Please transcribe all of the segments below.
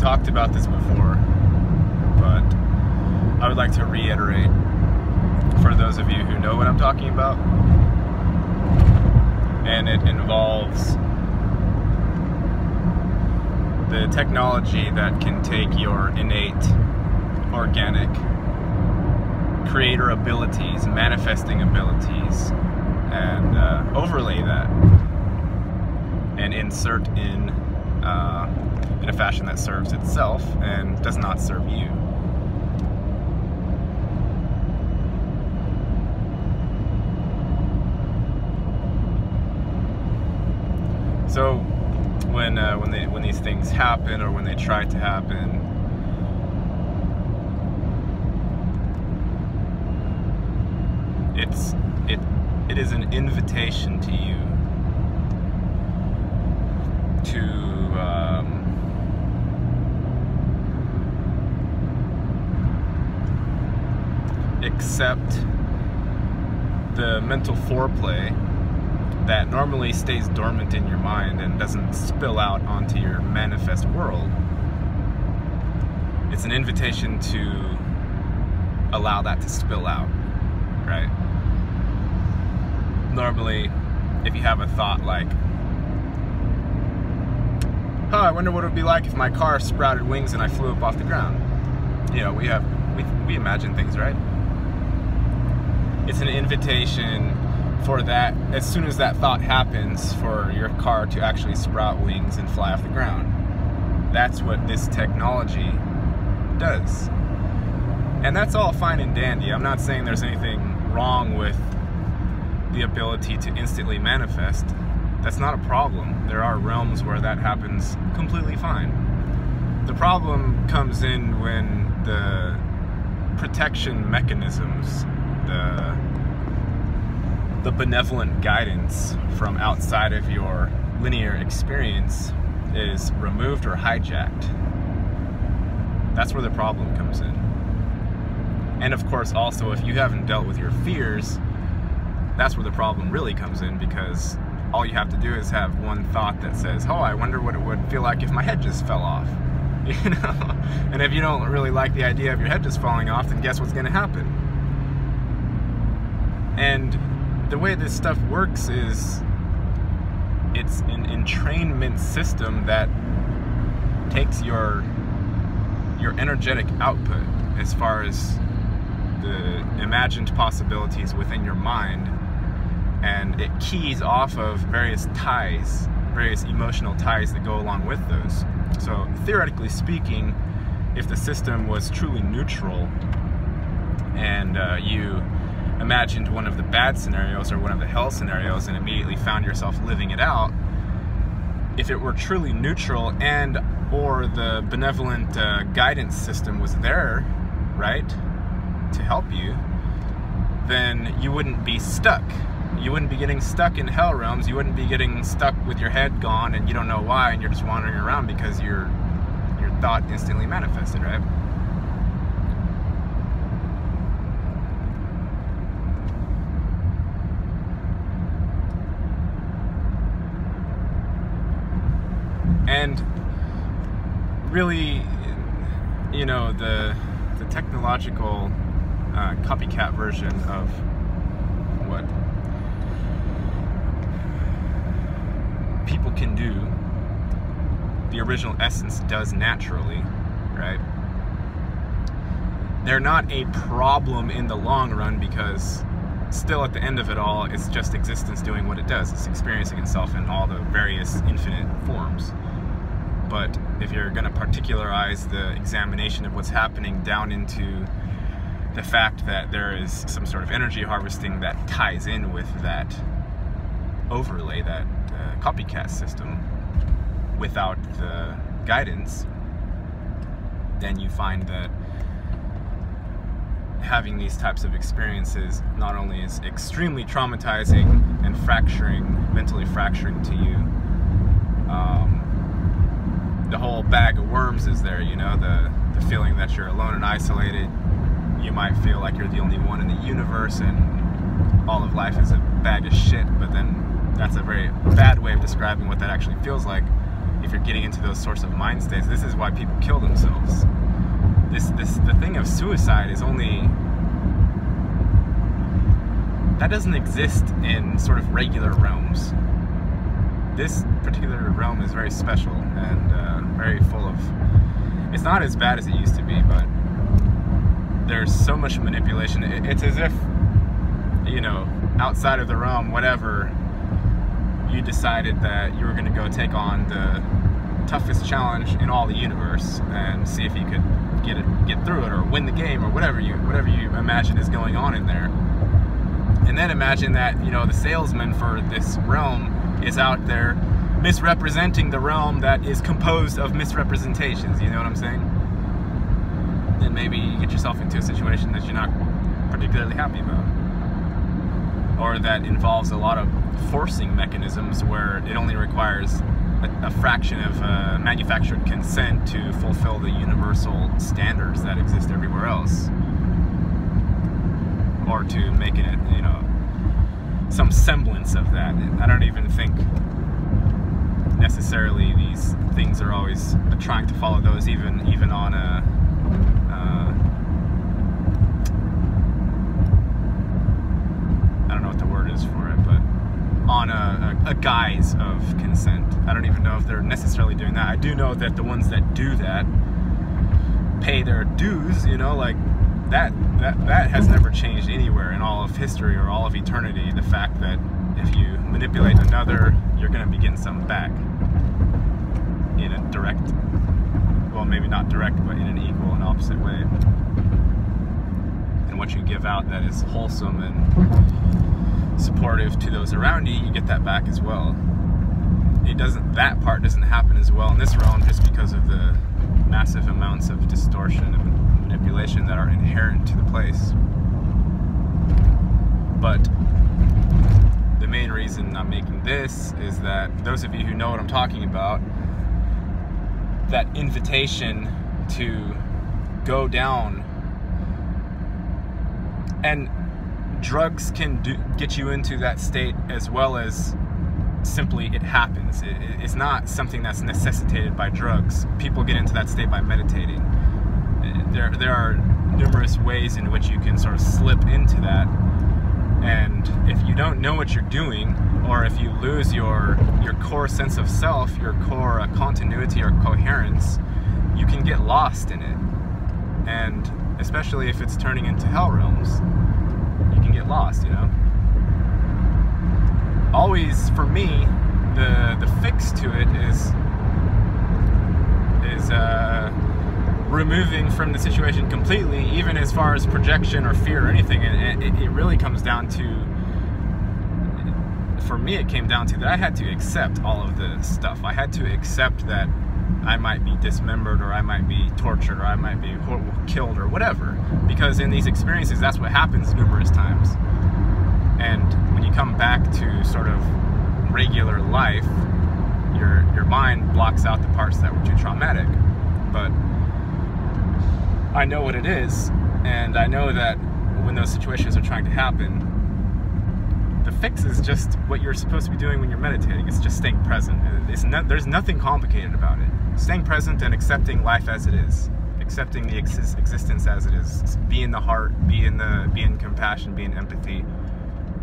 talked about this before, but I would like to reiterate for those of you who know what I'm talking about. And it involves the technology that can take your innate, organic creator abilities, manifesting abilities, and overlay that and insert in a fashion that serves itself and does not serve you. So when these things happen, or when they try to happen, it is an invitation to you to accept the mental foreplay that normally stays dormant in your mind and doesn't spill out onto your manifest world. It's an invitation to allow that to spill out, right? Normally, if you have a thought like, oh, I wonder what it would be like if my car sprouted wings and I flew up off the ground. You know, we imagine things, right? It's an invitation for that, as soon as that thought happens, for your car to actually sprout wings and fly off the ground. That's what this technology does. And that's all fine and dandy. I'm not saying there's anything wrong with the ability to instantly manifest. That's not a problem. There are realms where that happens completely fine. The problem comes in when the protection mechanisms, the benevolent guidance from outside of your linear experience is removed or hijacked. That's where the problem comes in. And of course, also, if you haven't dealt with your fears, that's where the problem really comes in, because all you have to do is have one thought that says, oh, I wonder what it would feel like if my head just fell off. You know? And if you don't really like the idea of your head just falling off, then guess what's going to happen? And the way this stuff works is it's an entrainment system that takes your energetic output, as far as the imagined possibilities within your mind, and it keys off of various ties, various emotional ties that go along with those. So theoretically speaking, if the system was truly neutral and you imagined one of the bad scenarios or one of the hell scenarios and immediately found yourself living it out, if it were truly neutral and or the benevolent guidance system was there, right, to help you, then you wouldn't be stuck. You wouldn't be getting stuck in hell realms. You wouldn't be getting stuck with your head gone and you don't know why, and you're just wandering around because your thought instantly manifested, right? And really, you know, the technological copycat version of what people can do, the original essence does naturally, right? They're not a problem in the long run, because still at the end of it all, it's just existence doing what it does. It's experiencing itself in all the various infinite forms. But if you're going to particularize the examination of what's happening down into the fact that there is some sort of energy harvesting that ties in with that overlay, that copycat system, without the guidance, then you find that having these types of experiences not only is extremely traumatizing and mentally fracturing to you, the whole bag of worms is there, you know, the feeling that you're alone and isolated. You might feel like you're the only one in the universe and all of life is a bag of shit, but then that's a very bad way of describing what that actually feels like. if you're getting into those sorts of mind states, this is why people kill themselves. The thing of suicide is only, that doesn't exist in sort of regular realms. This particular realm is very special and very full of, it's not as bad as it used to be, but there's so much manipulation. It's as if, you know, outside of the realm, whatever, you decided that you were going to go take on the toughest challenge in all the universe and see if you could get through it or win the game or whatever you imagine is going on in there. And then imagine that, you know, the salesman for this realm is out there misrepresenting the realm that is composed of misrepresentations. You know what I'm saying? Then maybe you get yourself into a situation that you're not particularly happy about, or that involves a lot of forcing mechanisms where it only requires a fraction of manufactured consent to fulfill the universal standards that exist everywhere else, or to make it, you know, some semblance of that. I don't even think necessarily these things are always trying to follow those, even on a I don't know what the word is for it, but on a guise of consent. I don't even know if they're necessarily doing that. I do know that the ones that do that pay their dues, you know, like that has never changed anywhere in all of history or all of eternity. The fact that if you manipulate another, you're going to be getting something back in a direct, well, maybe not direct, but in an equal and opposite way. And what you give out that is wholesome and supportive to those around you, you get that back as well. That part doesn't happen as well in this realm, just because of the massive amounts of distortion and manipulation that are inherent to the place. But the main reason I'm making this is that those of you who know what I'm talking about, that invitation to go down, and drugs can get you into that state as well as simply it happens. It's not something that's necessitated by drugs. People get into that state by meditating. There are numerous ways in which you can sort of slip into that, and if you don't know what you're doing, or if you lose your core sense of self, your core continuity or coherence, you can get lost in it. And especially if it's turning into hell realms, you can get lost, you know. Always, for me, the fix to it is removing from the situation completely, even as far as projection or fear or anything. And it really comes down to, for me, it came down to that I had to accept all of the stuff. I had to accept that I might be dismembered, or I might be tortured, or I might be killed, or whatever. Because in these experiences, that's what happens numerous times. And when you come back to sort of regular life, your mind blocks out the parts that were too traumatic. But I know what it is, and I know that when those situations are trying to happen, the fix is just what you're supposed to be doing when you're meditating. It's just staying present. There's nothing complicated about it. Staying present and accepting life as it is. Accepting the existence as it is. Be in the heart, be in compassion, be in empathy.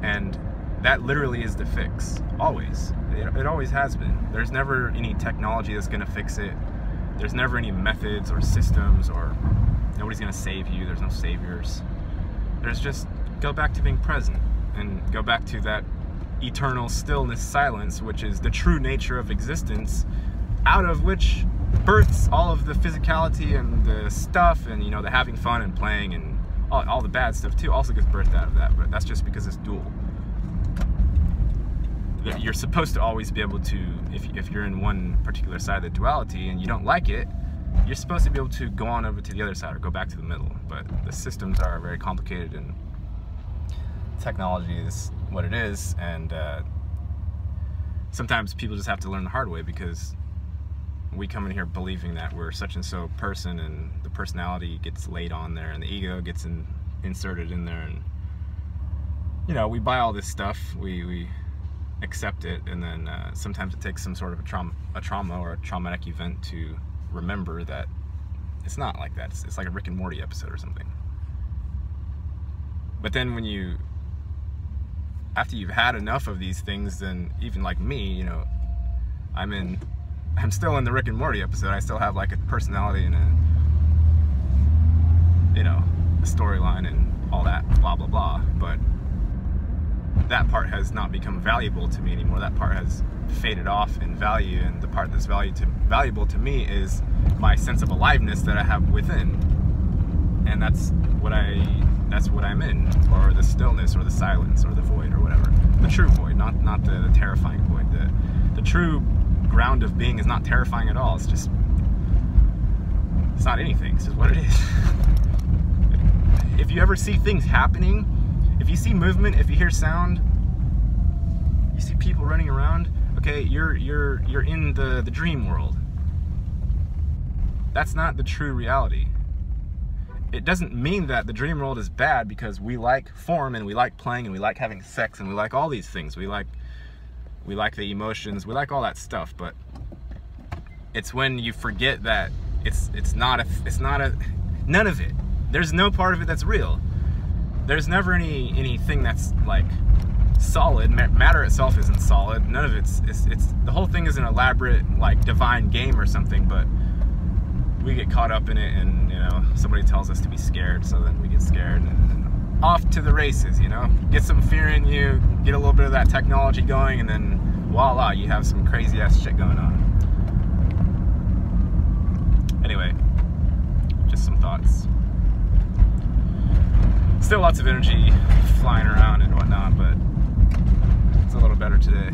And that literally is the fix. Always. It always has been. There's never any technology that's going to fix it. There's never any methods or systems, or nobody's going to save you. There's no saviors. There's just go back to being present and go back to that eternal stillness, silence, which is the true nature of existence, out of which births all of the physicality and the stuff, and, you know, the having fun and playing and all the bad stuff too also gets birthed out of that. But that's just because it's dual. You're supposed to always be able to, if you're in one particular side of the duality and you don't like it, you're supposed to be able to go on over to the other side or go back to the middle. But the systems are very complicated, and technology is what it is, and sometimes people just have to learn the hard way, because we come in here believing that we're such and so person, and the personality gets laid on there, and the ego gets inserted in there, and, you know, we buy all this stuff. We accept it, and then sometimes it takes some sort of a trauma or a traumatic event to remember that it's not like that. It's like a Rick and Morty episode or something. But then when after you've had enough of these things, then even like me, you know, I'm still in the Rick and Morty episode. I still have like a personality and a, you know, a storyline and all that, blah, blah, blah. But that part has not become valuable to me anymore. That part has faded off in value, and the part that's valuable to me is my sense of aliveness that I have within. And that's what I'm in, or the stillness, or the silence, or the void, or whatever. The true void, not the terrifying void. The true ground of being is not terrifying at all. It's just, it's not anything. It's just what it is. If you ever see things happening, if you see movement, if you hear sound, you see people running around, okay, you're in the dream world. That's not the true reality. It doesn't mean that the dream world is bad because we like form and we like playing and we like having sex and we like all these things. We like the emotions, we like all that stuff, but it's when you forget that it's not a none of it. There's no part of it that's real. There's never anything that's like solid. Matter itself isn't solid. None of it's the whole thing is an elaborate like divine game or something, but we get caught up in it, and you know, somebody tells us to be scared, so then we get scared and off to the races, you know. Get some fear in you, get a little bit of that technology going, and then voila, you have some crazy ass shit going on. Anyway, just some thoughts. Still lots of energy flying around and whatnot, but it's a little better today.